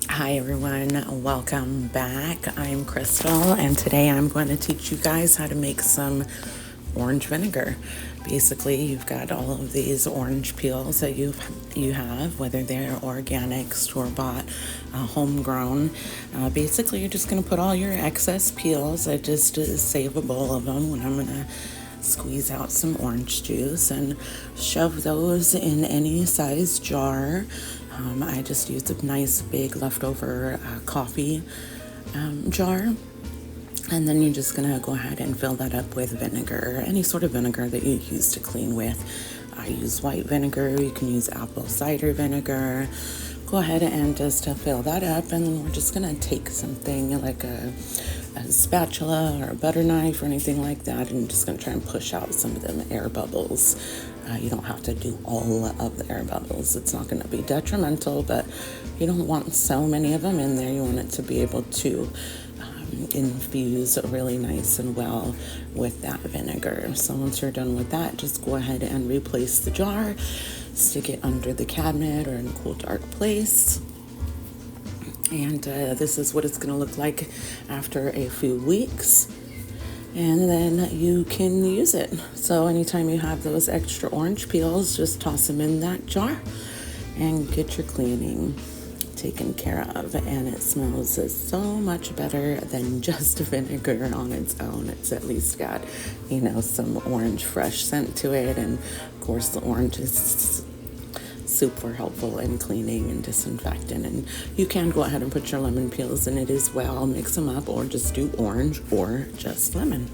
Hi everyone, welcome back. I'm Crystal and today I'm going to teach you guys how to make some orange vinegar. Basically, you've got all of these orange peels that you have, whether they're organic, store-bought, homegrown. Basically, you're just going to put all your excess peels. I just save a bowl of them when I'm going to squeeze out some orange juice and shove those in any size jar. I just use a nice big leftover coffee jar. And then you're just going to go ahead and fill that up with vinegar, any sort of vinegar that you use to clean with. I use white vinegar. You can use apple cider vinegar. Go ahead and just fill that up, and then we're just going to take something like a spatula or a butter knife or anything like that, and just going to try and push out some of them air bubbles. You don't have to do all of the air bubbles. It's not going to be detrimental, but you don't want so many of them in there. You want it to be able to infuse really nice and well with that vinegar. So once you're done with that, just go ahead and replace the jar, stick it under the cabinet or in a cool dark place. And this is what it's going to look like after a few weeks. And then you can use it. So anytime you have those extra orange peels, just toss them in that jar and get your cleaning taken care of. And it smells so much better than just vinegar on its own. It's at least got, some orange fresh scent to it. And of course the orange is super helpful in cleaning and disinfecting. And you can go ahead and put your lemon peels in it as well. Mix them up, or just do orange or just lemon.